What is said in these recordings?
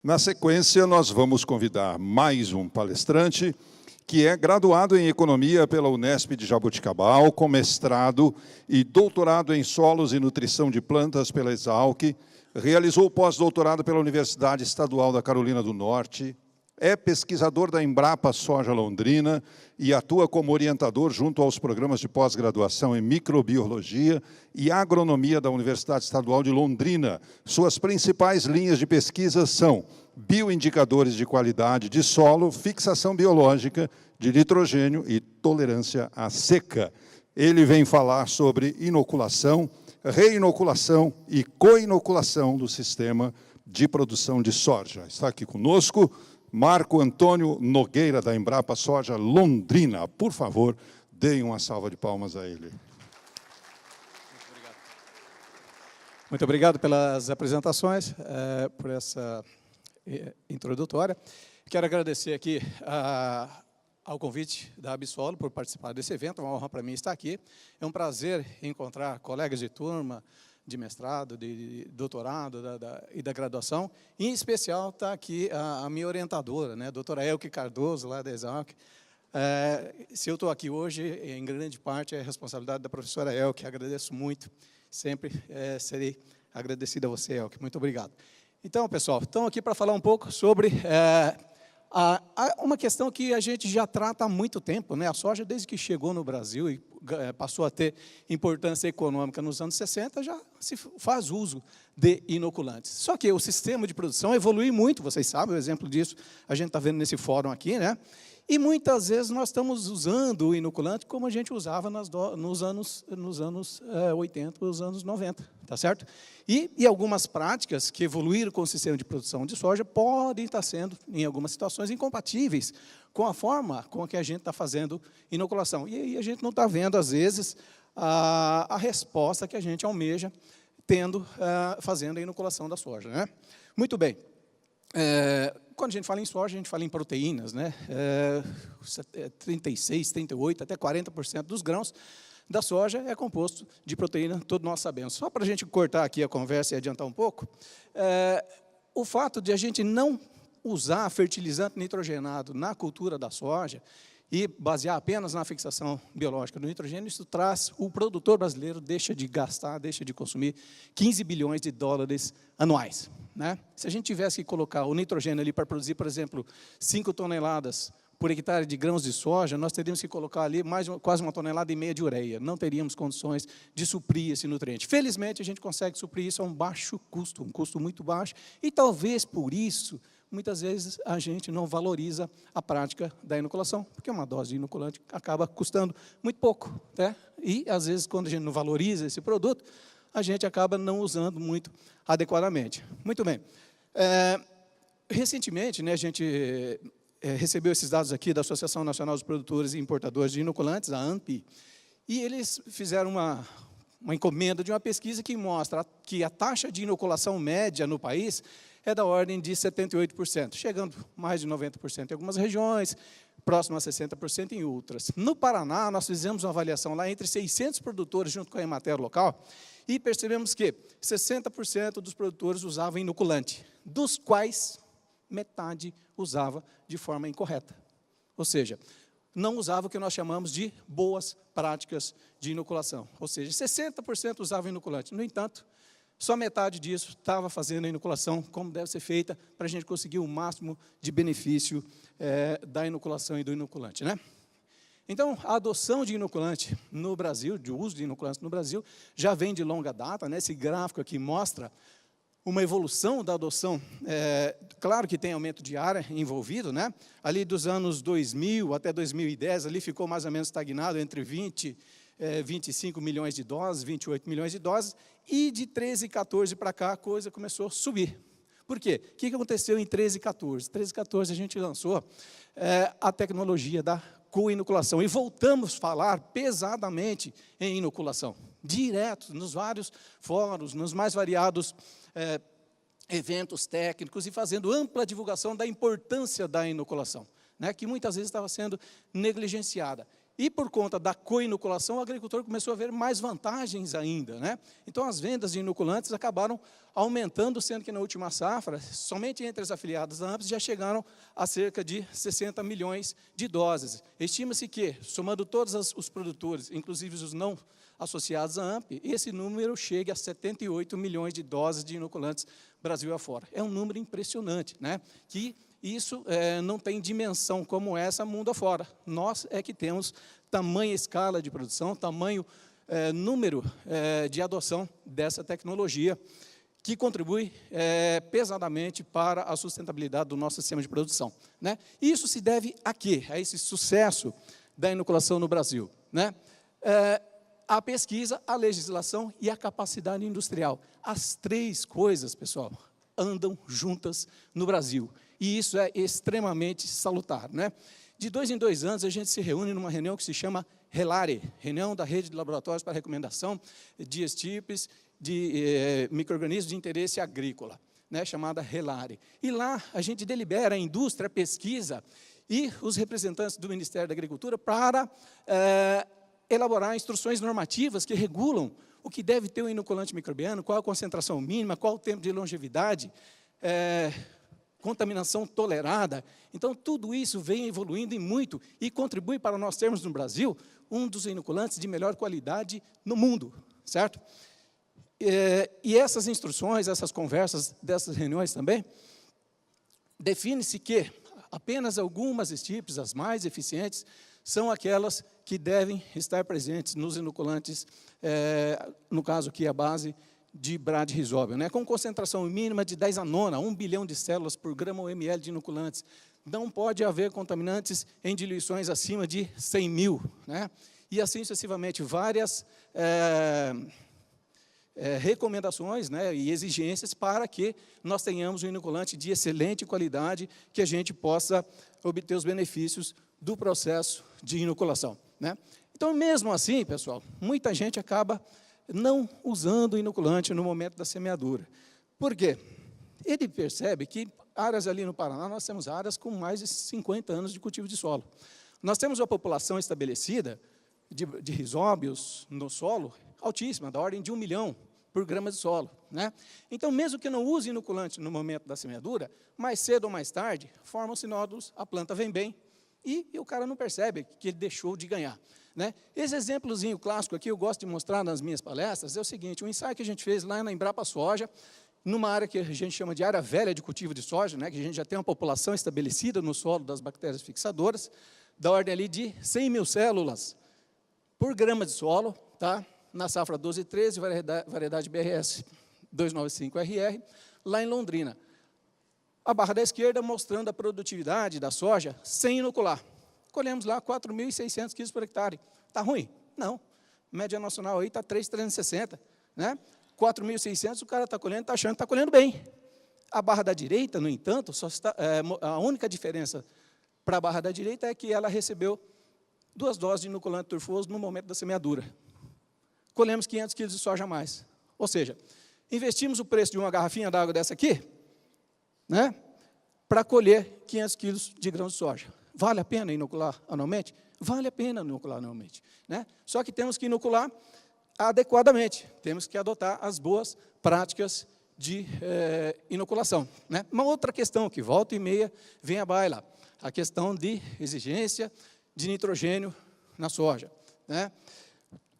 Na sequência, nós vamos convidar mais um palestrante, que é graduado em Economia pela Unesp de Jaboticabal, com mestrado e doutorado em Solos e Nutrição de Plantas pela Exalc, realizou pós-doutorado pela Universidade Estadual da Carolina do Norte, é pesquisador da Embrapa Soja Londrina e atua como orientador junto aos programas de pós-graduação em Microbiologia e Agronomia da Universidade Estadual de Londrina. Suas principais linhas de pesquisa são bioindicadores de qualidade de solo, fixação biológica de nitrogênio e tolerância à seca. Ele vem falar sobre inoculação, reinoculação e coinoculação do sistema de produção de soja. Está aqui conosco Marco Antônio Nogueira, da Embrapa Soja Londrina. Por favor, deem uma salva de palmas a ele. Muito obrigado pelas apresentações, por essa introdutória. Quero agradecer aqui ao convite da Absolo por participar desse evento. É uma honra para mim estar aqui. É um prazer encontrar colegas de turma, de mestrado, de doutorado e da graduação. Em especial está aqui a minha orientadora, né, a doutora Elke Cardoso, lá da Exalc. Se eu estou aqui hoje, em grande parte é a responsabilidade da professora Elke. Agradeço muito, sempre serei agradecido a você, Elke. Muito obrigado. Então, pessoal, estamos aqui para falar um pouco sobre uma questão que a gente já trata há muito tempo, né? A soja, desde que chegou no Brasil e passou a ter importância econômica nos anos 60, já se faz uso de inoculantes. Só que o sistema de produção evolui muito, vocês sabem, o exemplo disso a gente está vendo nesse fórum aqui, né? E muitas vezes nós estamos usando o inoculante como a gente usava nos anos 80, nos anos 90, tá certo? E algumas práticas que evoluíram com o sistema de produção de soja podem estar sendo, em algumas situações, incompatíveis com a forma com que a gente está fazendo inoculação. E aí a gente não está vendo, às vezes, a resposta que a gente almeja fazendo a inoculação da soja, né? Muito bem. Quando a gente fala em soja, a gente fala em proteínas, né? 36, 38, até 40% dos grãos da soja é composto de proteína, todos nós sabemos. Só para a gente cortar aqui a conversa e adiantar um pouco, o fato de a gente não usar fertilizante nitrogenado na cultura da soja e basear apenas na fixação biológica do nitrogênio, isso traz, o produtor brasileiro deixa de gastar, deixa de consumir 15 bilhões de dólares anuais. Né? Se a gente tivesse que colocar o nitrogênio ali para produzir, por exemplo, 5 toneladas por hectare de grãos de soja, nós teríamos que colocar ali quase 1,5 toneladas de ureia. Não teríamos condições de suprir esse nutriente. Felizmente, a gente consegue suprir isso a um baixo custo, um custo muito baixo, e talvez por isso, muitas vezes, a gente não valoriza a prática da inoculação, porque uma dose de inoculante acaba custando muito pouco. Né? E, às vezes, quando a gente não valoriza esse produto, a gente acaba não usando muito adequadamente. Muito bem. Recentemente, né, a gente recebeu esses dados aqui da Associação Nacional dos Produtores e Importadores de Inoculantes, a ANPI, e eles fizeram uma encomenda de uma pesquisa que mostra que a taxa de inoculação média no país é da ordem de 78%, chegando mais de 90% em algumas regiões, próximo a 60% em outras. No Paraná, nós fizemos uma avaliação lá entre 600 produtores, junto com a Emater local, e percebemos que 60% dos produtores usavam inoculante, dos quais metade usava de forma incorreta. Ou seja, não usava o que nós chamamos de boas práticas de inoculação. Ou seja, 60% usavam inoculante. No entanto, só metade disso estava fazendo a inoculação como deve ser feita para a gente conseguir o máximo de benefício da inoculação e do inoculante, né? Então, a adoção de inoculante no Brasil, de uso de inoculante no Brasil, já vem de longa data, né? Esse gráfico aqui mostra uma evolução da adoção. Claro que tem aumento de área envolvido, né? Ali dos anos 2000 até 2010, ali ficou mais ou menos estagnado entre 25 milhões de doses, 28 milhões de doses, e de 13 e 14 para cá a coisa começou a subir. Por quê? O que aconteceu em 13 e 14? 13 e 14 a gente lançou a tecnologia da co-inoculação e voltamos a falar pesadamente em inoculação, direto, nos vários fóruns, nos mais variados eventos técnicos e fazendo ampla divulgação da importância da inoculação, né, que muitas vezes estava sendo negligenciada. E, por conta da co-inoculação, o agricultor começou a ver mais vantagens ainda, né? Então, as vendas de inoculantes acabaram aumentando, sendo que, na última safra, somente entre as afiliadas da AMPS já chegaram a cerca de 60 milhões de doses. Estima-se que, somando todos os produtores, inclusive os não associados à AMP, esse número chegue a 78 milhões de doses de inoculantes Brasil afora. É um número impressionante, né? Que isso não tem dimensão como essa mundo afora. Nós é que temos tamanha escala de produção, tamanho número de adoção dessa tecnologia, que contribui pesadamente para a sustentabilidade do nosso sistema de produção, né? Isso se deve a quê? A esse sucesso da inoculação no Brasil, né? A pesquisa, a legislação e a capacidade industrial. As três coisas, pessoal, andam juntas no Brasil. E isso é extremamente salutar, né? De 2 em 2 anos, a gente se reúne numa reunião que se chama RELARE, Reunião da Rede de Laboratórios para Recomendação de Estirpes de micro-organismos de interesse agrícola, né, chamada RELARE. E lá a gente delibera a indústria, a pesquisa e os representantes do Ministério da Agricultura para elaborar instruções normativas que regulam o que deve ter o inoculante microbiano, qual a concentração mínima, qual o tempo de longevidade, contaminação tolerada. Então, tudo isso vem evoluindo e muito e contribui para nós termos no Brasil um dos inoculantes de melhor qualidade no mundo, certo? E essas instruções, essas conversas dessas reuniões também, define-se que apenas algumas estirpes, as mais eficientes, são aquelas que devem estar presentes nos inoculantes, no caso aqui a base de bradyrhizóbio, né, com concentração mínima de 10 a 9, 1 bilhão de células por grama ou ml de inoculantes. Não pode haver contaminantes em diluições acima de 100 mil, né, e assim sucessivamente, várias recomendações, né, e exigências para que nós tenhamos um inoculante de excelente qualidade, que a gente possa obter os benefícios do processo de inoculação, né? Então, mesmo assim, pessoal, muita gente acaba não usando o inoculante no momento da semeadura. Por quê? Ele percebe que áreas ali no Paraná, nós temos áreas com mais de 50 anos de cultivo de solo. Nós temos uma população estabelecida de risóbios no solo altíssima, da ordem de 1 milhão por grama de solo, né? Então, mesmo que não use inoculante no momento da semeadura, mais cedo ou mais tarde, formam-se nódulos, a planta vem bem, e o cara não percebe que ele deixou de ganhar, né? Esse exemplozinho clássico aqui, eu gosto de mostrar nas minhas palestras, é o seguinte: um ensaio que a gente fez lá na Embrapa Soja, numa área que a gente chama de área velha de cultivo de soja, né, que a gente já tem uma população estabelecida no solo das bactérias fixadoras, da ordem ali de 100 mil células por grama de solo, tá? Na safra 12 e 13, variedade BRS 295RR, lá em Londrina. A barra da esquerda mostrando a produtividade da soja sem inocular. Colhemos lá 4.600 quilos por hectare. Está ruim? Não. Média nacional aí está 3.360, né? 4.600, o cara está colhendo, está achando que está colhendo bem. A barra da direita, no entanto, a única diferença para a barra da direita é que ela recebeu 2 doses de inoculante turfoso no momento da semeadura. Colhemos 500 quilos de soja a mais. Ou seja, investimos o preço de uma garrafinha d'água dessa aqui, né, para colher 500 quilos de grãos de soja. Vale a pena inocular anualmente? Vale a pena inocular anualmente, né? Só que temos que inocular adequadamente, temos que adotar as boas práticas de inoculação, né? Uma outra questão que volta e meia vem à baila, a questão de exigência de nitrogênio na soja, né?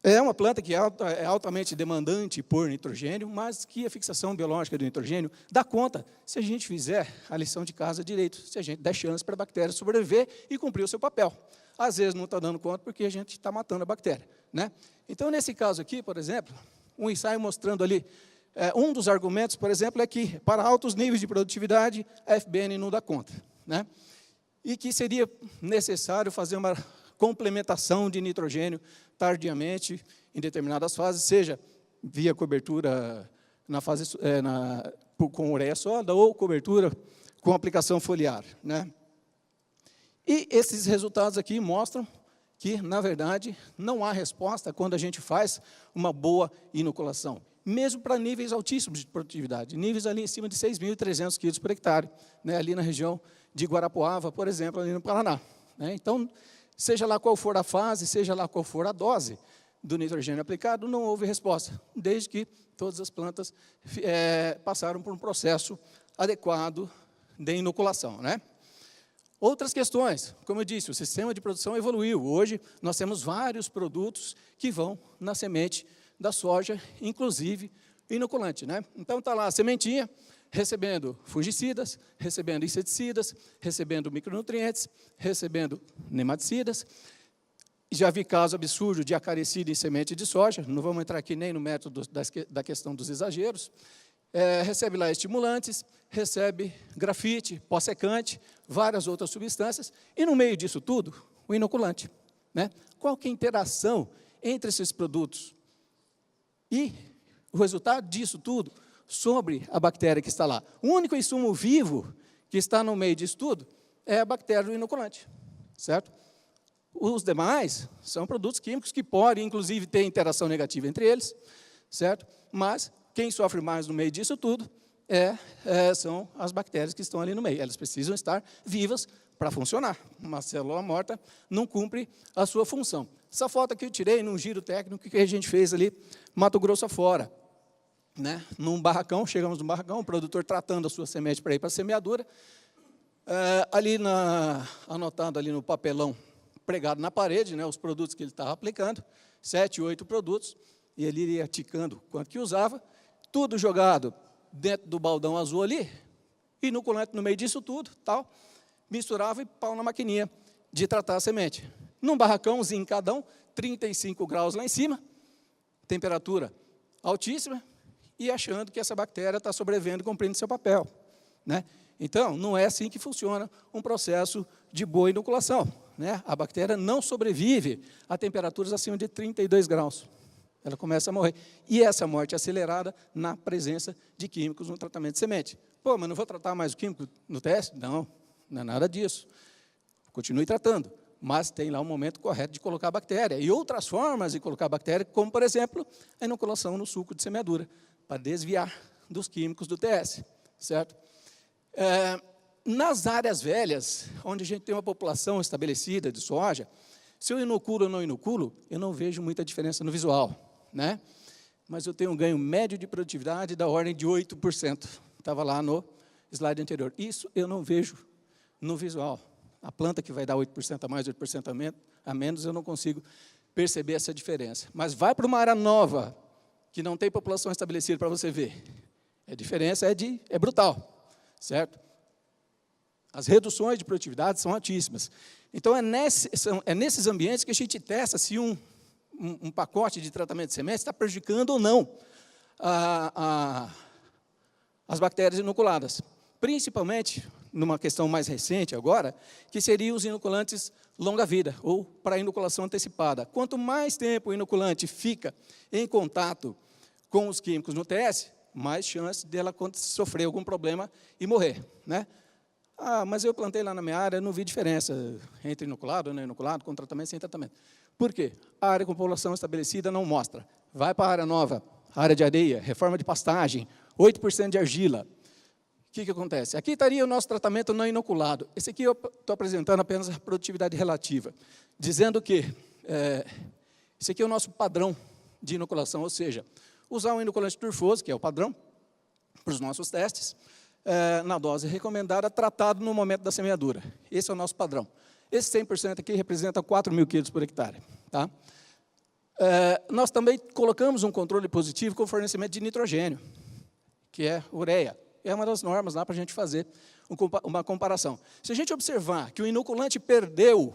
É uma planta que é altamente demandante por nitrogênio, mas que a fixação biológica do nitrogênio dá conta se a gente fizer a lição de casa direito, se a gente der chance para a bactéria sobreviver e cumprir o seu papel. Às vezes não está dando conta porque a gente está matando a bactéria, né? Então, nesse caso aqui, por exemplo, um ensaio mostrando ali, um dos argumentos, por exemplo, é que para altos níveis de produtividade, a FBN não dá conta, né? E que seria necessário fazer uma complementação de nitrogênio tardiamente, em determinadas fases, seja via cobertura na fase, com ureia sólida ou cobertura com aplicação foliar, né? E esses resultados aqui mostram que, na verdade, não há resposta quando a gente faz uma boa inoculação, mesmo para níveis altíssimos de produtividade, níveis ali em cima de 6.300 quilos por hectare, né, ali na região de Guarapuava, por exemplo, ali no Paraná, né? Então, Seja lá qual for a fase, seja lá qual for a dose do nitrogênio aplicado, não houve resposta, desde que todas as plantas passaram por um processo adequado de inoculação, né? Outras questões, como eu disse, o sistema de produção evoluiu. Hoje, nós temos vários produtos que vão na semente da soja, inclusive inoculante, né? Então, está lá a sementinha, recebendo fungicidas, recebendo inseticidas, recebendo micronutrientes, recebendo nematicidas. Já vi caso absurdo de acarecida em semente de soja, não vamos entrar aqui nem no método da questão dos exageros. Recebe lá estimulantes, recebe grafite, pó secante, várias outras substâncias, e no meio disso tudo, o inoculante, né? Qual que é a interação entre esses produtos? E o resultado disso tudo sobre a bactéria que está lá. O único insumo vivo que está no meio disso tudo é a bactéria do inoculante, certo? Os demais são produtos químicos que podem, inclusive, ter interação negativa entre eles, certo? Mas quem sofre mais no meio disso tudo são as bactérias que estão ali no meio. Elas precisam estar vivas para funcionar. Uma célula morta não cumpre a sua função. Essa foto aqui eu tirei num giro técnico que a gente fez ali, Mato Grosso afora, né? Num barracão, chegamos num barracão, o produtor tratando a sua semente para ir para a semeadura. Anotado ali no papelão, pregado na parede, né, os produtos que ele estava aplicando, 7, 8 produtos, e ele iria ticando quanto que usava, tudo jogado dentro do baldão azul ali, inoculante no meio disso tudo, tal, misturava e pau na maquininha de tratar a semente. Num barracãozinho cada um, 35 graus lá em cima, temperatura altíssima, e achando que essa bactéria está sobrevivendo, cumprindo seu papel, né? Então, não é assim que funciona um processo de boa inoculação, né? A bactéria não sobrevive a temperaturas acima de 32 graus. Ela começa a morrer. E essa morte é acelerada na presença de químicos no tratamento de semente. Pô, mas não vou tratar mais o químico no teste? Não, não é nada disso. Continue tratando, mas tem lá um momento correto de colocar a bactéria. E outras formas de colocar a bactéria, como, por exemplo, a inoculação no suco de semeadura, para desviar dos químicos do TS, certo? Nas áreas velhas, onde a gente tem uma população estabelecida de soja, se eu inoculo ou não inoculo, eu não vejo muita diferença no visual, né? Mas eu tenho um ganho médio de produtividade da ordem de 8%. Estava lá no slide anterior. Isso eu não vejo no visual. A planta que vai dar 8% a mais, 8% a menos, eu não consigo perceber essa diferença. Mas vai para uma área nova, que não tem população estabelecida para você ver. A diferença é brutal, certo? As reduções de produtividade são altíssimas. Então, é nesses ambientes que a gente testa se um pacote de tratamento de sementes está prejudicando ou não as bactérias inoculadas. Principalmente, numa questão mais recente agora, que seriam os inoculantes longa-vida, ou para inoculação antecipada. Quanto mais tempo o inoculante fica em contato com os químicos no TS, mais chance dela sofrer algum problema e morrer, né? Ah, mas eu plantei lá na minha área, não vi diferença entre inoculado ou não inoculado, com tratamento e sem tratamento. Por quê? A área com população estabelecida não mostra. Vai para a área nova, área de areia, reforma de pastagem, 8% de argila. O que acontece? Aqui estaria o nosso tratamento não inoculado. Esse aqui eu estou apresentando apenas a produtividade relativa, dizendo que esse aqui é o nosso padrão de inoculação, ou seja, usar um inoculante turfoso, que é o padrão, para os nossos testes, na dose recomendada, tratado no momento da semeadura. Esse é o nosso padrão. Esse 100% aqui representa 4.000 quilos por hectare. Tá? Nós também colocamos um controle positivo com fornecimento de nitrogênio, que é ureia. É uma das normas lá para a gente fazer uma comparação. Se a gente observar que o inoculante perdeu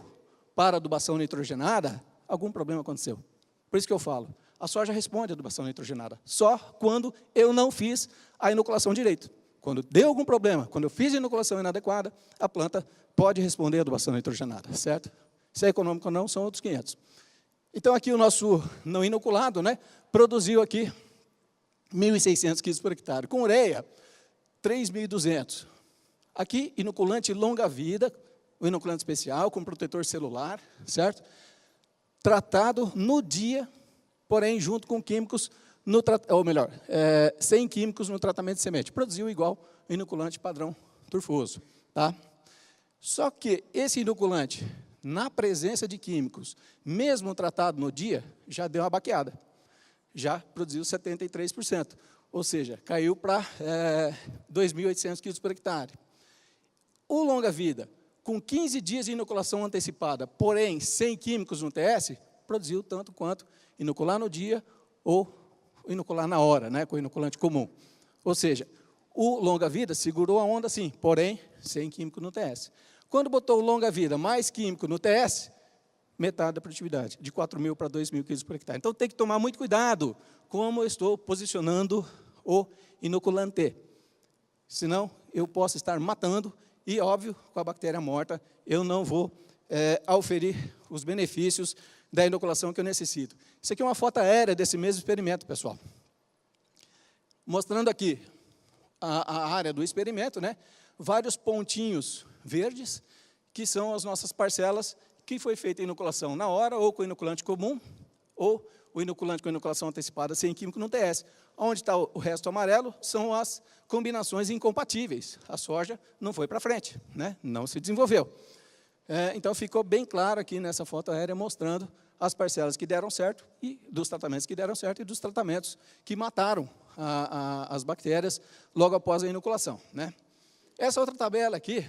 para a adubação nitrogenada, algum problema aconteceu. Por isso que eu falo, a soja responde à adubação nitrogenada, só quando eu não fiz a inoculação direito. Quando deu algum problema, quando eu fiz a inoculação inadequada, a planta pode responder à adubação nitrogenada, certo? Se é econômico ou não, são outros 500. Então, aqui o nosso não inoculado, né, produziu aqui 1.600 quilos por hectare. Com ureia, 3.200. Aqui, inoculante longa-vida, o inoculante especial, com protetor celular, certo? Tratado no dia, porém, junto com químicos, ou melhor, sem químicos no tratamento de semente. Produziu igual o inoculante padrão turfoso. Tá? Só que esse inoculante na presença de químicos, mesmo tratado no dia, já deu uma baqueada. Já produziu 73%. Ou seja, caiu para 2.800 quilos por hectare. O longa-vida, com 15 dias de inoculação antecipada, porém sem químicos no TS, produziu tanto quanto inocular no dia ou inocular na hora, né, com o inoculante comum. Ou seja, o longa-vida segurou a onda sim, porém sem químico no TS. Quando botou o longa-vida mais químico no TS, metade da produtividade, de 4.000 para 2.000 quilos por hectare. Então tem que tomar muito cuidado como eu estou posicionando o inoculante. Senão eu posso estar matando e, óbvio, com a bactéria morta, eu não vou auferir os benefícios da inoculação que eu necessito. Isso aqui é uma foto aérea desse mesmo experimento, pessoal. Mostrando aqui a área do experimento, né? Vários pontinhos verdes, que são as nossas parcelas, que foi feita a inoculação na hora, ou com inoculante comum, ou o inoculante com inoculação antecipada sem químico no TS. Onde está o resto amarelo são as combinações incompatíveis. A soja não foi para frente, né? Não se desenvolveu. Então, ficou bem claro aqui nessa foto aérea, mostrando as parcelas que deram certo, e dos tratamentos que deram certo, e dos tratamentos que mataram as bactérias logo após a inoculação, né? Essa outra tabela aqui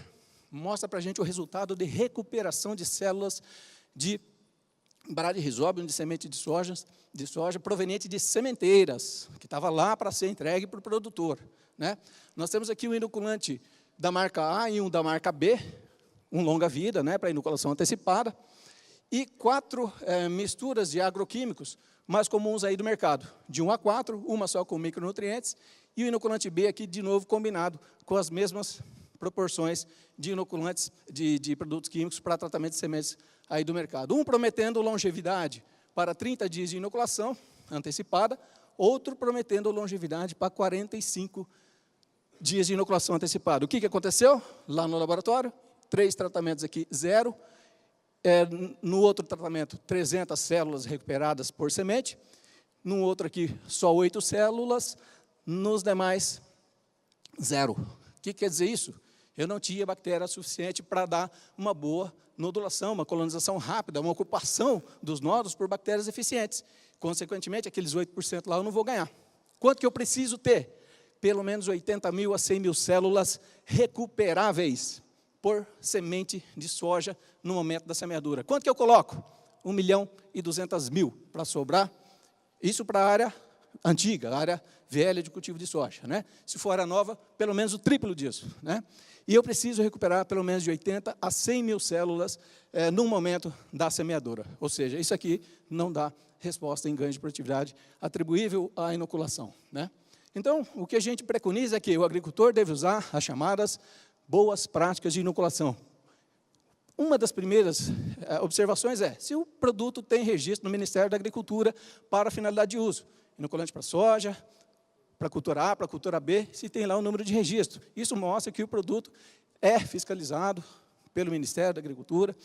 mostra para a gente o resultado de recuperação de células de Bradyrhizobia, de semente de soja proveniente de sementeiras, que estava lá para ser entregue para o produtor, né? Nós temos aqui o inoculante da marca A e um da marca B, um longa-vida, né, para inoculação antecipada, e 4 misturas de agroquímicos mais comuns aí do mercado, de 1 a 4, uma só com micronutrientes, e o inoculante B aqui, de novo, combinado com as mesmas proporções de inoculantes, de produtos químicos para tratamento de sementes aí do mercado. Um prometendo longevidade para 30 dias de inoculação antecipada, outro prometendo longevidade para 45 dias de inoculação antecipada. O que aconteceu lá no laboratório? 3 tratamentos aqui, 0. No outro tratamento, 300 células recuperadas por semente. No outro aqui, só 8 células. Nos demais, 0. O que quer dizer isso? Eu não tinha bactéria suficiente para dar uma boa nodulação, uma colonização rápida, uma ocupação dos nódulos por bactérias eficientes. Consequentemente, aqueles 8% lá eu não vou ganhar. Quanto que eu preciso ter? Pelo menos 80.000 a 100.000 células recuperáveis por semente de soja no momento da semeadura. Quanto que eu coloco? 1.200.000 para sobrar. Isso para a área antiga, a área velha de cultivo de soja, né? Se for área nova, pelo menos o triplo disso, né? E eu preciso recuperar pelo menos de 80 a 100.000 células no momento da semeadura. Ou seja, isso aqui não dá resposta em ganho de produtividade atribuível à inoculação, né? Então, o que a gente preconiza é que o agricultor deve usar as chamadas boas práticas de inoculação. Uma das primeiras observações é, se o produto tem registro no Ministério da Agricultura para finalidade de uso, inoculante para soja, para cultura A, para cultura B, se tem lá o número de registro. Isso mostra que o produto é fiscalizado pelo Ministério da Agricultura,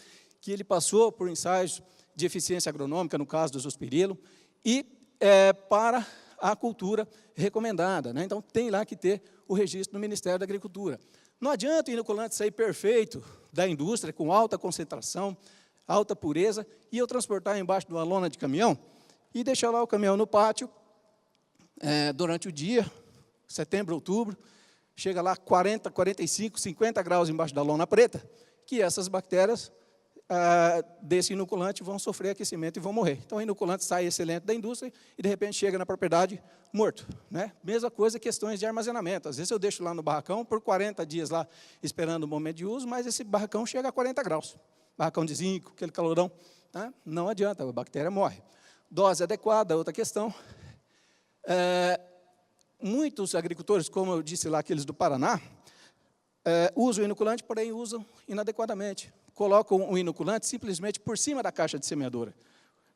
que ele passou por ensaios de eficiência agronômica, no caso do zospirilo, e para a cultura recomendada, né? Então, tem lá que ter o registro no Ministério da Agricultura. Não adianta o inoculante sair perfeito da indústria, com alta concentração, alta pureza, e eu transportar embaixo de uma lona de caminhão e deixar lá o caminhão no pátio durante o dia, setembro, outubro, chega lá 40, 45, 50 graus embaixo da lona preta, que essas bactérias desse inoculante vão sofrer aquecimento e vão morrer. Então, o inoculante sai excelente da indústria e, de repente, chega na propriedade morto, né? Mesma coisa, questões de armazenamento. Às vezes, eu deixo lá no barracão por 40 dias lá, esperando o momento de uso, mas esse barracão chega a 40 graus. Barracão de zinco, aquele calorão, né? Não adianta, a bactéria morre. Dose adequada, outra questão. Muitos agricultores, como eu disse lá, aqueles do Paraná, usam o inoculante, porém usam inadequadamente. Colocam o inoculante simplesmente por cima da caixa de semeadura.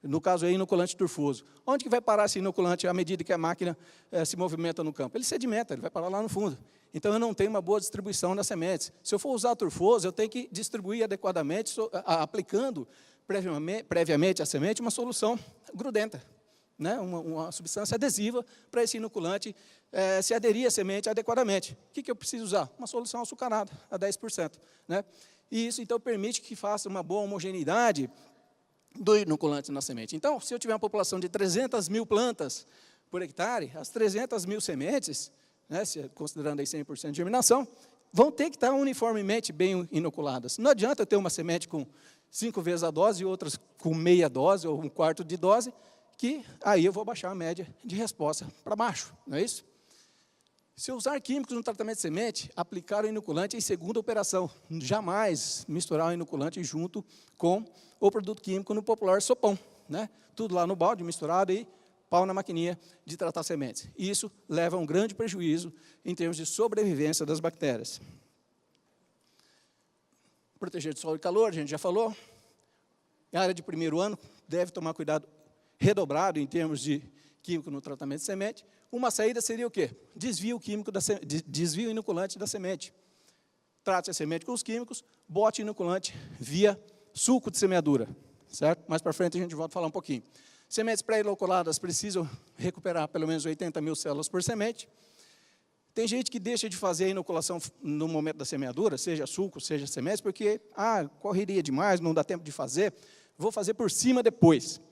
No caso, é inoculante turfoso. Onde que vai parar esse inoculante à medida que a máquina se movimenta no campo? Ele sedimenta, ele vai parar lá no fundo. Então, eu não tenho uma boa distribuição das sementes. Se eu for usar turfoso, eu tenho que distribuir adequadamente, aplicando previamente à semente uma solução grudenta, né? Uma substância adesiva para esse inoculante se aderir à semente adequadamente. O que eu preciso usar? Uma solução açucarada, a 10%. Né? E isso, então, permite que faça uma boa homogeneidade do inoculante na semente. Então, se eu tiver uma população de 300 mil plantas por hectare, as 300 mil sementes, né, considerando aí 100% de germinação, vão ter que estar uniformemente bem inoculadas. Não adianta eu ter uma semente com 5 vezes a dose e outras com meia dose ou um quarto de dose, que aí eu vou baixar a média de resposta para baixo, não é isso? Se eu usar químicos no tratamento de semente, aplicar o inoculante em segunda operação. Jamais misturar o inoculante junto com o produto químico no popular sopão, né? Tudo lá no balde, misturado e pau na maquininha de tratar sementes. Isso leva a um grande prejuízo em termos de sobrevivência das bactérias. Proteger de sol e calor, a gente já falou. Em área de primeiro ano, deve tomar cuidado redobrado em termos de químico no tratamento de semente. Uma saída seria o quê? Desvio químico desvio inoculante da semente. Trate a semente com os químicos, bote inoculante via suco de semeadura, certo? Mais para frente a gente volta a falar um pouquinho. Sementes pré-inoculadas precisam recuperar pelo menos 80 mil células por semente. Tem gente que deixa de fazer a inoculação no momento da semeadura, seja suco, seja sementes, porque, correria demais, não dá tempo de fazer, vou fazer por cima depois,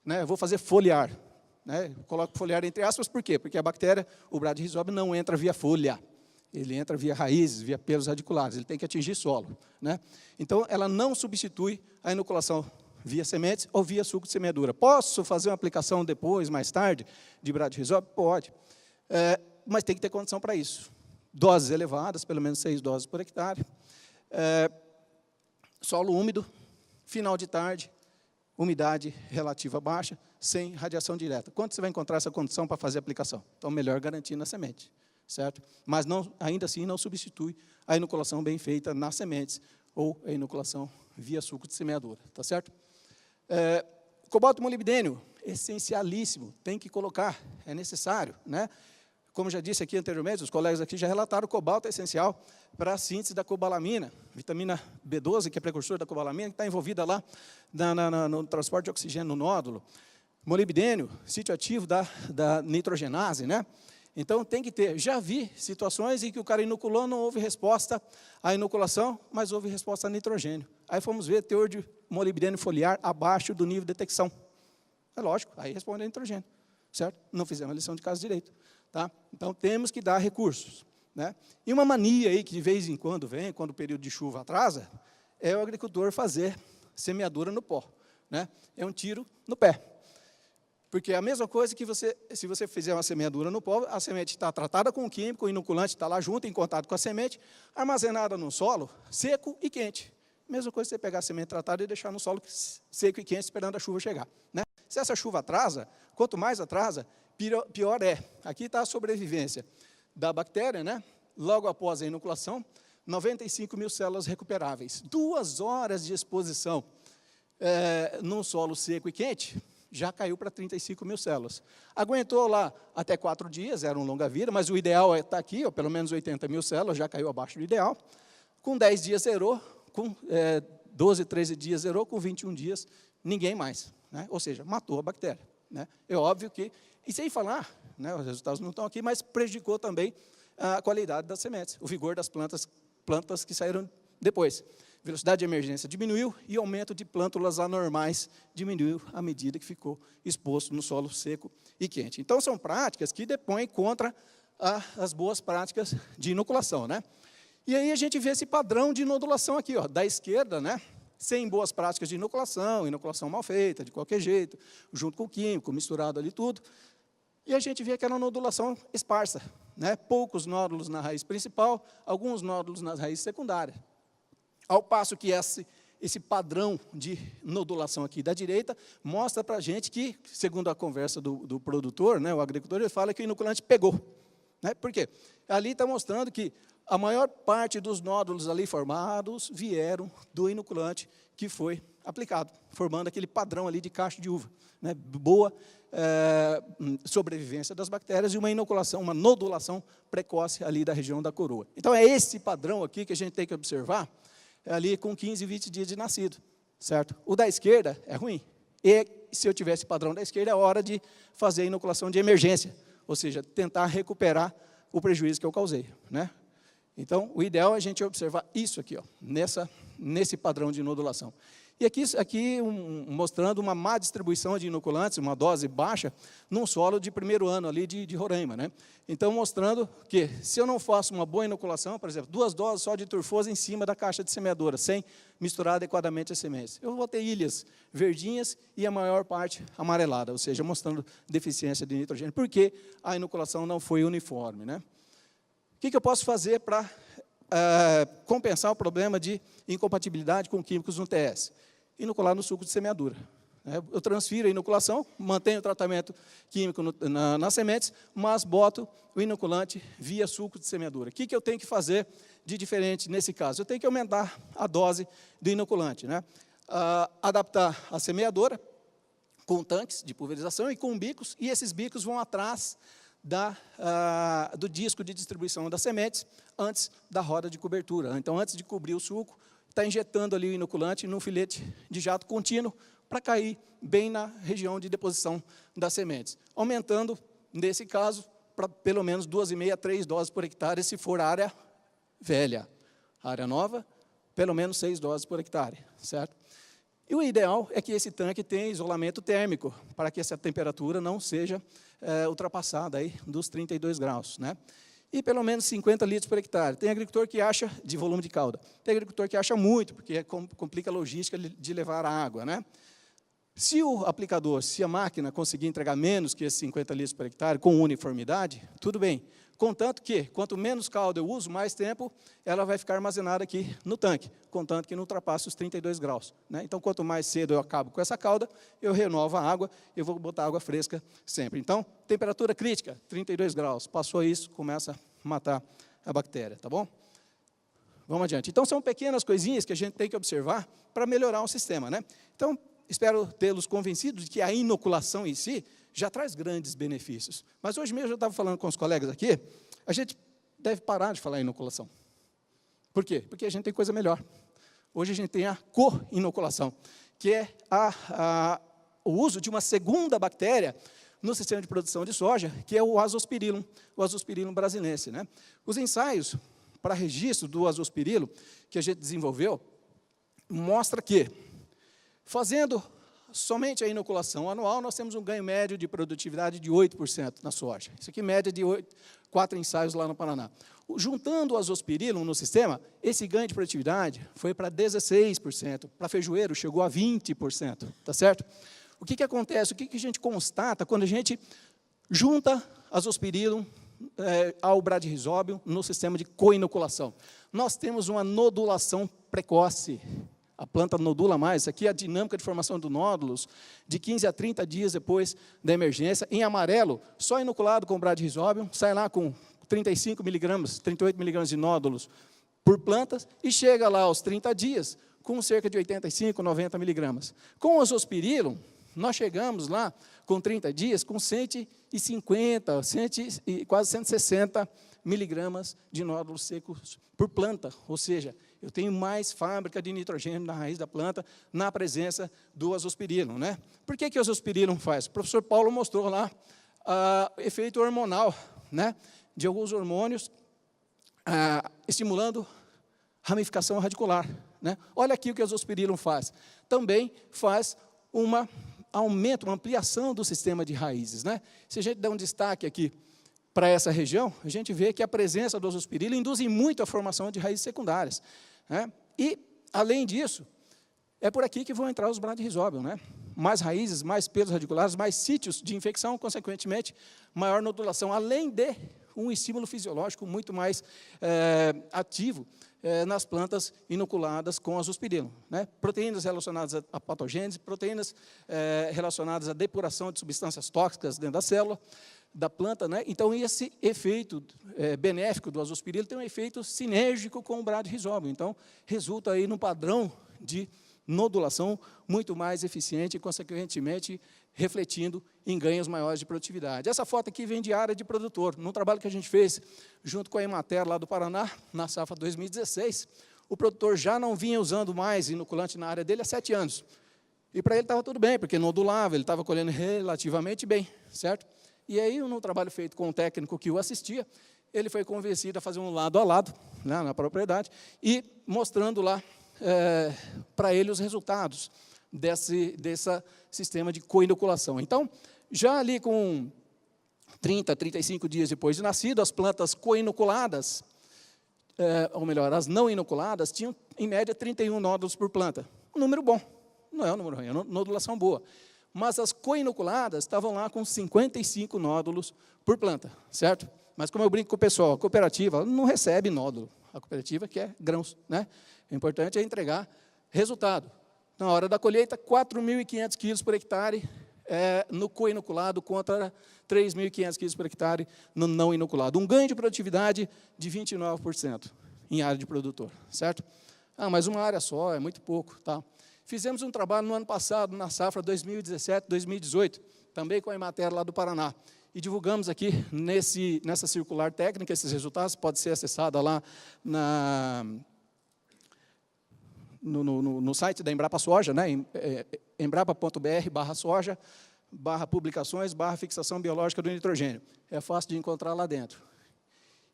né? Vou fazer foliar. Né? Coloco foliar entre aspas, por quê? Porque a bactéria, o Bradyrhizobia, não entra via folha, ele entra via raízes, via pelos radiculares, ele tem que atingir solo. Né? Então, ela não substitui a inoculação via sementes ou via suco de semeadura. Posso fazer uma aplicação depois, mais tarde, de Bradyrhizobia? Pode, mas tem que ter condição para isso. Doses elevadas, pelo menos 6 doses por hectare, solo úmido, final de tarde, umidade relativa baixa, sem radiação direta. Quando você vai encontrar essa condição para fazer a aplicação? Então, melhor garantir na semente, certo? Mas, não, ainda assim, não substitui a inoculação bem feita nas sementes ou a inoculação via suco de semeadura, tá certo? Cobalto e molibdênio, essencialíssimo, tem que colocar, é necessário, né? Como já disse aqui anteriormente, os colegas aqui já relataram, o cobalto é essencial para a síntese da cobalamina, vitamina B12, que é precursor da cobalamina, que está envolvida lá no transporte de oxigênio no nódulo. Molibdênio, sítio ativo da nitrogenase, né? Então, tem que ter. Já vi situações em que o cara inoculou, não houve resposta à inoculação, mas houve resposta a nitrogênio. Aí fomos ver teor de molibdênio foliar abaixo do nível de detecção. É lógico, aí responde a nitrogênio, certo? Não fizemos a lição de casa direito. Tá? Então, temos que dar recursos. Né? E uma mania aí que de vez em quando vem, quando o período de chuva atrasa, é o agricultor fazer semeadura no pó. Né? É um tiro no pé. Porque é a mesma coisa que se você fizer uma semeadura no pó, a semente está tratada com químico, o inoculante está lá junto, em contato com a semente, armazenada no solo, seco e quente. Mesma coisa que você pegar a semente tratada e deixar no solo seco e quente, esperando a chuva chegar. Né? Se essa chuva atrasa, quanto mais atrasa, pior é. Aqui está a sobrevivência da bactéria, né? Logo após a inoculação, 95 mil células recuperáveis. 2 horas de exposição num solo seco e quente, já caiu para 35 mil células. Aguentou lá até 4 dias, era um longa-vida, mas o ideal está aqui, ó, pelo menos 80 mil células, já caiu abaixo do ideal. Com 10 dias zerou, com 12, 13 dias zerou, com 21 dias, ninguém mais. Né? Ou seja, matou a bactéria. Né? É óbvio que, e sem falar, né, os resultados não estão aqui, mas prejudicou também a qualidade das sementes, o vigor das plantas que saíram depois. Velocidade de emergência diminuiu e o aumento de plântulas anormais diminuiu à medida que ficou exposto no solo seco e quente. Então, são práticas que depõem contra as boas práticas de inoculação. Né? E aí a gente vê esse padrão de nodulação aqui, ó, da esquerda, né? Sem boas práticas de inoculação mal feita, de qualquer jeito, junto com o químico, misturado ali tudo. E a gente vê aquela nodulação esparsa, né? Poucos nódulos na raiz principal, alguns nódulos na raiz secundária. Ao passo que esse padrão de nodulação aqui da direita mostra para a gente que, segundo a conversa do produtor, né, o agricultor, ele fala que o inoculante pegou. Né? Por quê? Ali está mostrando que a maior parte dos nódulos ali formados vieram do inoculante que foi aplicado, formando aquele padrão ali de cacho de uva. Né? Boa sobrevivência das bactérias e uma inoculação, uma nodulação precoce ali da região da coroa. Então, é esse padrão aqui que a gente tem que observar ali com 15, 20 dias de nascido. Certo? O da esquerda é ruim. E se eu tivesse padrão da esquerda, é hora de fazer a inoculação de emergência, ou seja, tentar recuperar o prejuízo que eu causei. Né? Então, o ideal é a gente observar isso aqui, ó, nesse padrão de inodulação. E aqui mostrando uma má distribuição de inoculantes, uma dose baixa, num solo de primeiro ano ali de Roraima, né? Então, mostrando que, se eu não faço uma boa inoculação, por exemplo, 2 doses só de turfosa em cima da caixa de semeadora, sem misturar adequadamente as sementes, eu vou ter ilhas verdinhas e a maior parte amarelada, ou seja, mostrando deficiência de nitrogênio, porque a inoculação não foi uniforme, né? O que eu posso fazer para compensar o problema de incompatibilidade com químicos no TS? Inocular no suco de semeadura. Eu transfiro a inoculação, mantenho o tratamento químico nas sementes, mas boto o inoculante via suco de semeadura. O que eu tenho que fazer de diferente nesse caso? Eu tenho que aumentar a dose do inoculante, né? Adaptar a semeadora com tanques de pulverização e com bicos, e esses bicos vão atrás do disco de distribuição das sementes antes da roda de cobertura. Então, antes de cobrir o suco, está injetando ali o inoculante num filete de jato contínuo para cair bem na região de deposição das sementes, aumentando, nesse caso, para pelo menos 2,5 a 3 doses por hectare, se for área velha. A área nova, pelo menos 6 doses por hectare, certo? E o ideal é que esse tanque tenha isolamento térmico, para que essa temperatura não seja ultrapassada aí dos 32 graus, né? E pelo menos 50 litros por hectare. Tem agricultor que acha, de volume de cauda, tem agricultor que acha muito, porque complica a logística de levar a água, né? Se o aplicador, se a máquina conseguir entregar menos que esses 50 litros por hectare, com uniformidade, tudo bem. Contanto que, quanto menos calda eu uso, mais tempo ela vai ficar armazenada aqui no tanque, contanto que não ultrapasse os 32 graus, né? Então, quanto mais cedo eu acabo com essa calda, eu renovo a água, eu vou botar água fresca sempre. Então, temperatura crítica, 32 graus. Passou isso, começa a matar a bactéria, tá bom? Vamos adiante. Então, são pequenas coisinhas que a gente tem que observar para melhorar o sistema, né? Então, espero tê-los convencidos de que a inoculação em si já traz grandes benefícios. Mas hoje mesmo eu estava falando com os colegas aqui, a gente deve parar de falar em inoculação. Por quê? Porque a gente tem coisa melhor. Hoje a gente tem a co-inoculação, que é o uso de uma segunda bactéria no sistema de produção de soja, que é o Azospirillum brasilense, né? Os ensaios para registro do Azospirillum que a gente desenvolveu mostra que, fazendo somente a inoculação anual, nós temos um ganho médio de produtividade de 8% na soja. Isso aqui, média de 4 ensaios lá no Paraná. Juntando o Azospirillum no sistema, esse ganho de produtividade foi para 16%. Para feijoeiro, chegou a 20%. Tá certo? O que acontece? O que a gente constata quando a gente junta Azospirillum ao Bradyrhizobium no sistema de co-inoculação? Nós temos uma nodulação precoce. A planta nodula mais. Isso aqui é a dinâmica de formação do nódulos de 15 a 30 dias depois da emergência. Em amarelo, só inoculado com o Bradyrhizobium, sai lá com 35 miligramas, 38 miligramas de nódulos por plantas e chega lá aos 30 dias com cerca de 85, 90 miligramas. Com o Azospirillum, nós chegamos lá com 30 dias com 150, quase 160 miligramas de nódulos secos por planta, ou seja, eu tenho mais fábrica de nitrogênio na raiz da planta na presença do Azospirillum, né? Por que o Azospirillum faz? O professor Paulo mostrou lá efeito hormonal, né? De alguns hormônios estimulando ramificação radicular, né? Olha aqui o que o Azospirillum faz. Também faz aumento, uma ampliação do sistema de raízes, né? Se a gente der um destaque aqui para essa região, a gente vê que a presença do Azospirillum induz muito a formação de raízes secundárias, né? E, além disso, é por aqui que vão entrar os Bradyrhizobium, né? Mais raízes, mais pelos radiculares, mais sítios de infecção, consequentemente, maior nodulação, além de um estímulo fisiológico muito mais ativo nas plantas inoculadas com Azospirillum, né? Proteínas relacionadas à patogênese, proteínas relacionadas à depuração de substâncias tóxicas dentro da célula da planta, né? Então, esse efeito benéfico do Azospirillum tem um efeito sinérgico com o Bradyrhizobium. Então, resulta aí num padrão de nodulação muito mais eficiente e, consequentemente, refletindo em ganhos maiores de produtividade. Essa foto aqui vem de área de produtor. Num trabalho que a gente fez junto com a Emater lá do Paraná, na safra 2016, o produtor já não vinha usando mais inoculante na área dele há 7 anos. E para ele estava tudo bem, porque nodulava, ele estava colhendo relativamente bem, certo? E aí, no trabalho feito com um técnico que o assistia, ele foi convencido a fazer um lado a lado, né, na propriedade, e mostrando lá para ele os resultados desse sistema de coinoculação. Então, já ali com 30, 35 dias depois de nascido, as plantas coinoculadas, ou melhor, as não inoculadas, tinham, em média, 31 nódulos por planta. Um número bom, não é um número ruim, é uma nodulação boa. Mas as coinoculadas estavam lá com 55 nódulos por planta, certo? Mas, como eu brinco com o pessoal, a cooperativa não recebe nódulo. A cooperativa quer grãos, né? O importante é entregar resultado. Na hora da colheita, 4.500 quilos por hectare no coinoculado contra 3.500 quilos por hectare no não inoculado. Um ganho de produtividade de 29% em área de produtor, certo? Ah, mas uma área só, é muito pouco, tá? Fizemos um trabalho no ano passado, na safra 2017-2018, também com a Emater lá do Paraná, e divulgamos aqui nessa circular técnica, esses resultados, pode ser acessada lá no site da Embrapa Soja, né? embrapa.br/soja, /publicações, /fixação biológica do nitrogênio. É fácil de encontrar lá dentro.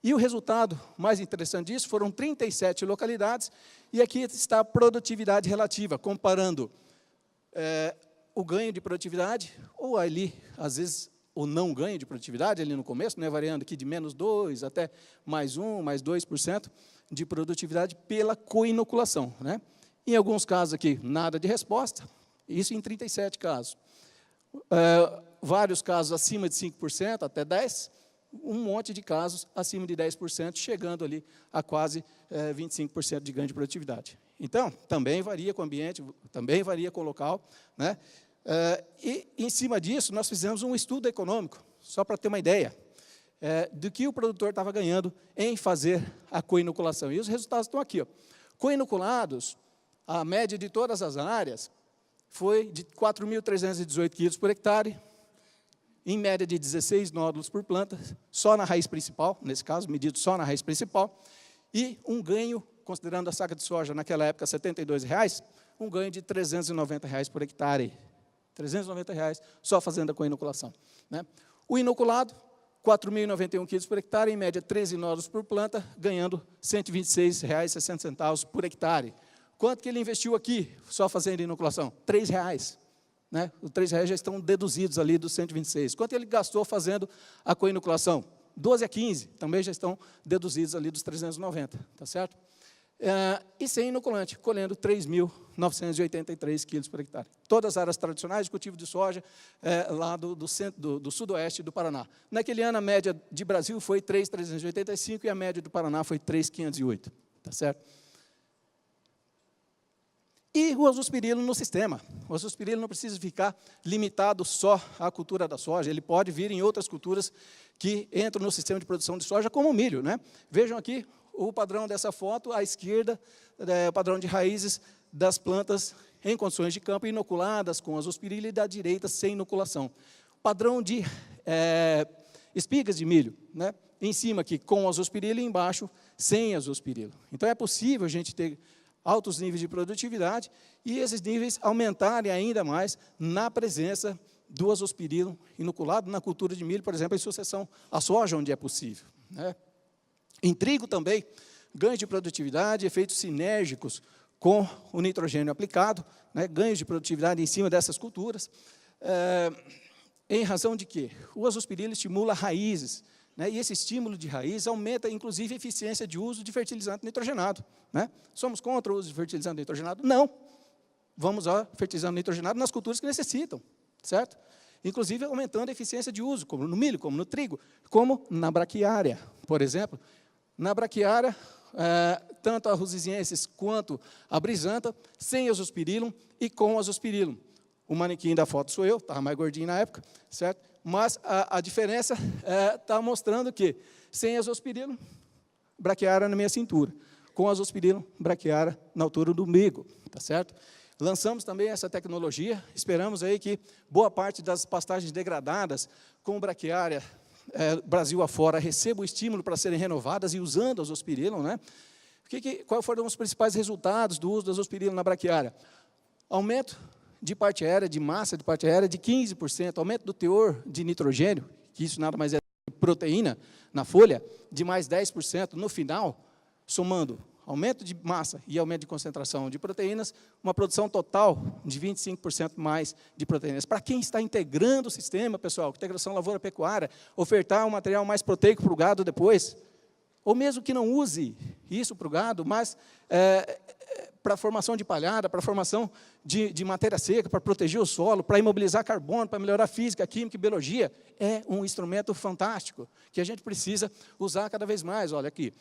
E o resultado mais interessante disso foram 37 localidades, e aqui está a produtividade relativa, comparando o ganho de produtividade, ou ali, às vezes, o não ganho de produtividade, ali no começo, né, variando aqui de -2% até +1%, +2% de produtividade pela coinoculação, né? Em alguns casos aqui, nada de resposta, isso em 37 casos. Vários casos acima de 5%, até 10%, um monte de casos acima de 10%, chegando ali a quase 25% de ganho de produtividade. Então, também varia com o ambiente, também varia com o local, né? E, em cima disso, nós fizemos um estudo econômico, só para ter uma ideia, do que o produtor estava ganhando em fazer a coinoculação. E os resultados estão aqui, ó. Coinoculados, a média de todas as áreas foi de 4.318 quilos por hectare, em média de 16 nódulos por planta, só na raiz principal, nesse caso, medido só na raiz principal, e um ganho, considerando a saca de soja naquela época, R$ 72,00, um ganho de R$ 390,00 por hectare. R$ 390,00 só fazendo a coinoculação, né? O inoculado, 4.091 quilos por hectare, em média 13 nódulos por planta, ganhando R$ 126,60 por hectare. Quanto que ele investiu aqui, só fazendo inoculação? R$ 3,00. Né? Os R$ 3,00 já estão deduzidos ali dos 126. Quanto ele gastou fazendo a coinoculação? 12 a 15, também já estão deduzidos ali dos 390, tá certo? E sem inoculante, colhendo 3.983 quilos por hectare. Todas as áreas tradicionais de cultivo de soja lá do sudoeste do Paraná. Naquele ano, a média de Brasil foi 3.385 e a média do Paraná foi 3.508, tá certo? E o azospirilo no sistema. O azospirilo não precisa ficar limitado só à cultura da soja, ele pode vir em outras culturas que entram no sistema de produção de soja, como o milho, né? Vejam aqui o padrão dessa foto, à esquerda, o padrão de raízes das plantas em condições de campo, inoculadas com azospirilo, e da direita, sem inoculação. Padrão de espigas de milho, né? Em cima aqui, com azospirilo, e embaixo, sem azospirilo. Então, é possível a gente ter altos níveis de produtividade, e esses níveis aumentarem ainda mais na presença do azospirilo inoculado na cultura de milho, por exemplo, em sucessão à soja, onde é possível, né? Em trigo também, ganhos de produtividade, efeitos sinérgicos com o nitrogênio aplicado, né? Ganhos de produtividade em cima dessas culturas, em razão de que o azospirilo estimula raízes, né? E esse estímulo de raiz aumenta, inclusive, a eficiência de uso de fertilizante nitrogenado, né? Somos contra o uso de fertilizante nitrogenado? Não. Vamos ao fertilizante nitrogenado nas culturas que necessitam, certo? Inclusive, aumentando a eficiência de uso, como no milho, como no trigo, como na braquiária, por exemplo. Na braquiária, tanto a rusiziensis quanto a brisanta, sem azospirilo e com azospirilo. O manequim da foto sou eu, estava mais gordinho na época, certo? Mas a diferença está mostrando que, sem azospirilo, braquiária na minha cintura. Com azospirilo, braquiária na altura do umbigo, tá certo? Lançamos também essa tecnologia, esperamos aí que boa parte das pastagens degradadas com braquiária, Brasil afora, recebam o estímulo para serem renovadas e usando azospirilo, né? Quais foram os principais resultados do uso do azospirilo na braquiária? Aumento de parte aérea, de massa de parte aérea de 15%, aumento do teor de nitrogênio, que isso nada mais é proteína na folha, de mais 10% no final, somando aumento de massa e aumento de concentração de proteínas, uma produção total de 25% mais de proteínas. Para quem está integrando o sistema, pessoal, integração lavoura-pecuária, ofertar um material mais proteico para o gado depois, ou mesmo que não use isso para o gado, mas para a formação de palhada, para a formação de matéria seca, para proteger o solo, para imobilizar carbono, para melhorar a física, a química e biologia, é um instrumento fantástico, que a gente precisa usar cada vez mais. Olha aqui,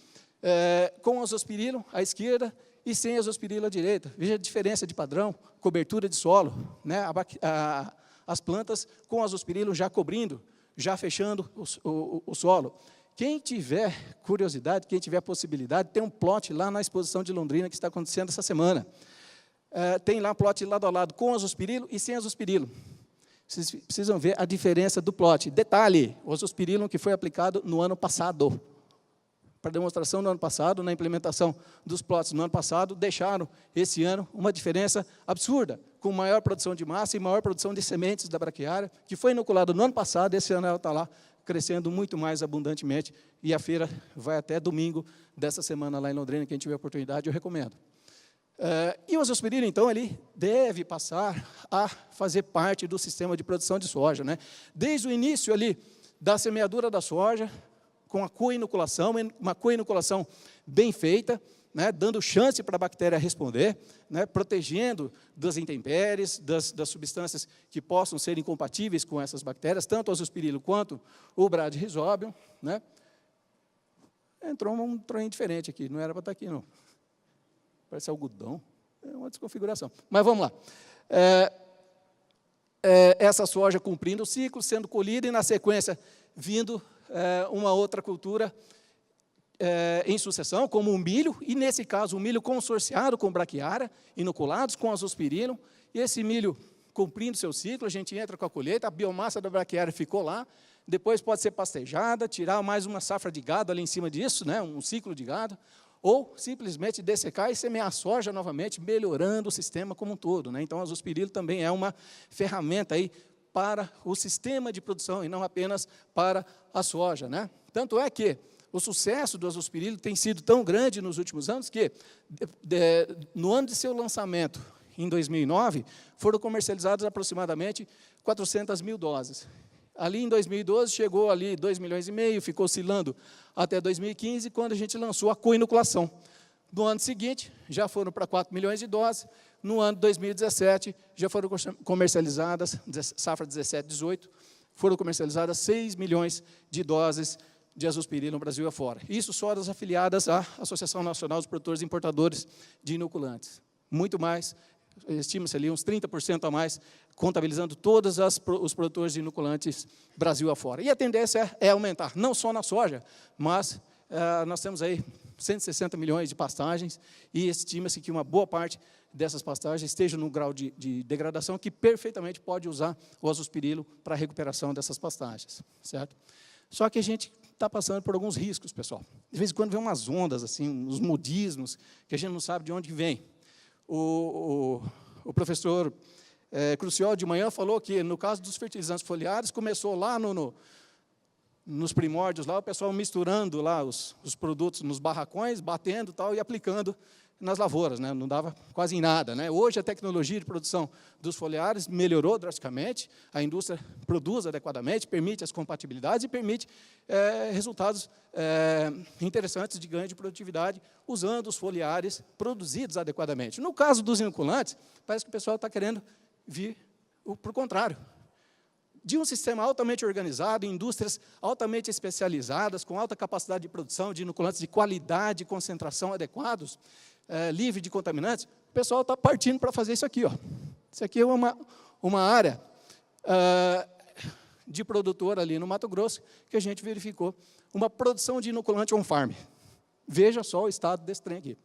com azospirilo à esquerda e sem azospirilo à direita. Veja a diferença de padrão, cobertura de solo, né? As plantas com azospirilo já cobrindo, já fechando o solo. Quem tiver curiosidade, quem tiver possibilidade, tem um plot lá na exposição de Londrina que está acontecendo essa semana. Tem lá plot lado a lado com azospirilo e sem azospirilo. Vocês precisam ver a diferença do plot. Detalhe, o azospirilo que foi aplicado no ano passado. Para demonstração no ano passado, na implementação dos plots no ano passado, deixaram esse ano uma diferença absurda, com maior produção de massa e maior produção de sementes da braquiária, que foi inoculado no ano passado, esse ano ela está lá crescendo muito mais abundantemente, e a feira vai até domingo dessa semana lá em Londrina, quem tiver oportunidade, eu recomendo. E o azospirilo, então, ele deve passar a fazer parte do sistema de produção de soja, né? Desde o início ali da semeadura da soja, com a co-inoculação, uma co-inoculação bem feita, né, dando chance para a bactéria responder, né, protegendo das intempéries, das substâncias que possam ser incompatíveis com essas bactérias, tanto o azospirilo quanto o bradyrhizobium, né. Entrou um trem diferente aqui, não era para estar aqui, não. Parece algodão, é uma desconfiguração. Mas vamos lá. Essa soja cumprindo o ciclo, sendo colhida e, na sequência, vindo uma outra cultura em sucessão, como o milho, e nesse caso o milho consorciado com braquiária, inoculados com azospirilo, e esse milho cumprindo seu ciclo, a gente entra com a colheita, a biomassa da braquiária ficou lá, depois pode ser pastejada, tirar mais uma safra de gado ali em cima disso, né, um ciclo de gado, ou simplesmente dessecar e semear soja novamente, melhorando o sistema como um todo, né? Então, o azospirilo também é uma ferramenta aí para o sistema de produção e não apenas para a soja, né? Tanto é que o sucesso do azospirilo tem sido tão grande nos últimos anos que, no ano de seu lançamento, em 2009, foram comercializadas aproximadamente 400 mil doses. Ali em 2012, chegou ali 2,5 milhões, ficou oscilando até 2015, quando a gente lançou a co-inoculação. No ano seguinte, já foram para 4 milhões de doses. No ano de 2017, já foram comercializadas, safra 17, 18, foram comercializadas 6 milhões de doses de azospirilo no Brasil afora. Isso só das afiliadas à Associação Nacional dos Produtores e Importadores de Inoculantes. Muito mais, estima-se ali uns 30% a mais, contabilizando todos os produtores de inoculantes Brasil afora. E a tendência é aumentar, não só na soja, mas nós temos aí 160 milhões de pastagens, e estima-se que uma boa parte dessas pastagens esteja num grau de degradação que perfeitamente pode usar o azospirilo para a recuperação dessas pastagens, certo? Só que a gente está passando por alguns riscos, pessoal. De vez em quando vem umas ondas, assim, uns modismos, que a gente não sabe de onde vem. O professor Cruciol, de manhã, falou que, no caso dos fertilizantes foliares, começou lá nos primórdios, lá, o pessoal misturando lá os produtos nos barracões, batendo tal, e aplicando nas lavouras, né? Não dava quase em nada, né? Hoje a tecnologia de produção dos foliares melhorou drasticamente, a indústria produz adequadamente, permite as compatibilidades e permite resultados interessantes de ganho de produtividade usando os foliares produzidos adequadamente. No caso dos inoculantes, parece que o pessoal está querendo vir para o contrário. De um sistema altamente organizado, indústrias altamente especializadas, com alta capacidade de produção de inoculantes de qualidade e concentração adequados, livre de contaminantes, o pessoal está partindo para fazer isso aqui, ó. Isso aqui é uma área de produtor ali no Mato Grosso, que a gente verificou uma produção de inoculante on-farm. Veja só o estado desse trem aqui,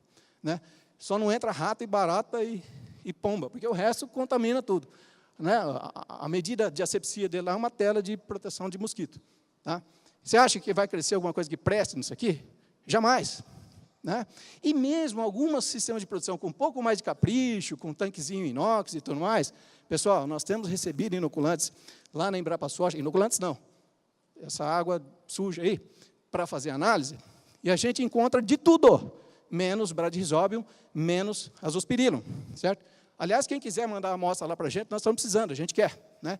né? Só não entra rata e barata e pomba, porque o resto contamina tudo. Né? A medida de asepsia dele lá é uma tela de proteção de mosquito. Tá? Você acha que vai crescer alguma coisa que preste nisso aqui? Jamais. Né? E mesmo alguns sistemas de produção com um pouco mais de capricho, com tanquezinho inox e tudo mais, pessoal, nós temos recebido inoculantes lá na Embrapa Soja, inoculantes não, essa água suja aí, para fazer análise, e a gente encontra de tudo, menos bradyrhizobium, menos azospirillum, certo? Aliás, quem quiser mandar a amostra lá para a gente, nós estamos precisando, a gente quer, né?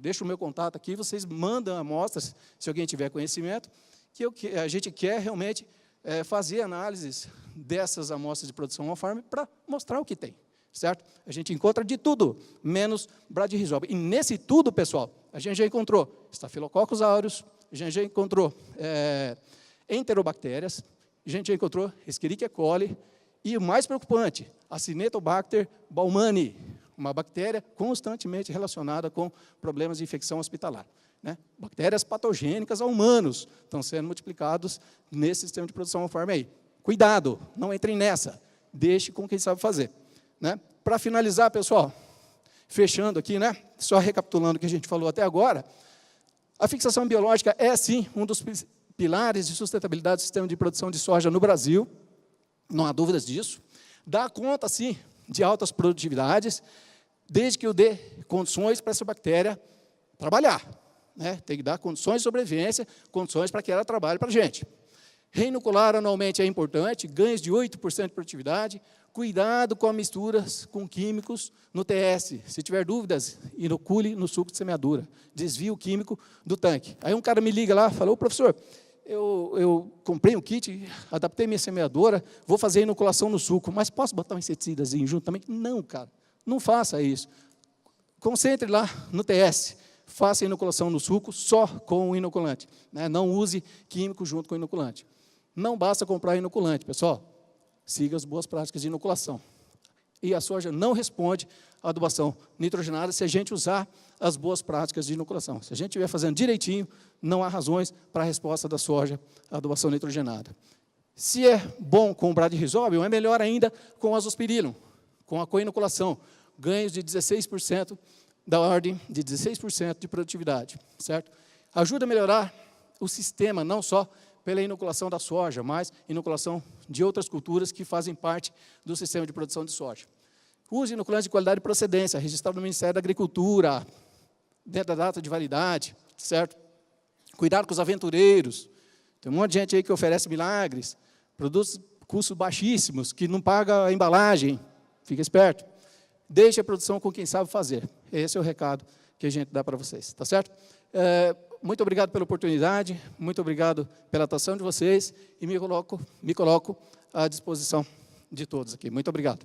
Deixa o meu contato aqui, vocês mandam amostras, se alguém tiver conhecimento, que a gente quer realmente fazer análises dessas amostras de produção on-farm para mostrar o que tem, certo? A gente encontra de tudo, menos bradyrhizobium. E nesse tudo, pessoal, a gente já encontrou Staphylococcus aureus, a gente já encontrou enterobactérias, a gente já encontrou Escherichia coli, e o mais preocupante, Acinetobacter baumannii, uma bactéria constantemente relacionada com problemas de infecção hospitalar, né? Bactérias patogênicas a humanos estão sendo multiplicados nesse sistema de produção on-farm aí. Cuidado, não entrem nessa, deixe com quem sabe fazer, né? Para finalizar, pessoal, fechando aqui, né? Só recapitulando o que a gente falou até agora, a fixação biológica é, sim, um dos pilares de sustentabilidade do sistema de produção de soja no Brasil, não há dúvidas disso. Dá conta, sim, de altas produtividades, desde que eu dê condições para essa bactéria trabalhar, né? Tem que dar condições de sobrevivência, condições para que ela trabalhe para a gente. Reinocular anualmente é importante, ganhos de 8% de produtividade, cuidado com as misturas com químicos no TS. Se tiver dúvidas, inocule no suco de semeadura, desvie o químico do tanque. Aí um cara me liga lá, falou, professor, eu comprei um kit, adaptei minha semeadora, vou fazer a inoculação no suco, mas posso botar um inseticidazinho junto também? Não, cara, não faça isso. Concentre lá no TS, faça a inoculação no suco só com o inoculante, né? Não use químico junto com o inoculante. Não basta comprar inoculante, pessoal, siga as boas práticas de inoculação. E a soja não responde à adubação nitrogenada se a gente usar as boas práticas de inoculação. Se a gente estiver fazendo direitinho, não há razões para a resposta da soja à adubação nitrogenada. Se é bom com o bradyrhizobium, é melhor ainda com o azospirillum, com a coinoculação, ganhos de 16%, da ordem de 16% de produtividade, certo? Ajuda a melhorar o sistema, não só pela inoculação da soja, mas inoculação de outras culturas que fazem parte do sistema de produção de soja. Use inoculantes de qualidade e procedência, registrado no Ministério da Agricultura, dentro da data de validade, certo? Cuidado com os aventureiros. Tem um monte de gente aí que oferece milagres, produtos custos baixíssimos, que não paga a embalagem. Fica esperto. Deixe a produção com quem sabe fazer. Esse é o recado que a gente dá para vocês, tá certo? Muito obrigado pela oportunidade, muito obrigado pela atenção de vocês e me coloco à disposição de todos aqui. Muito obrigado.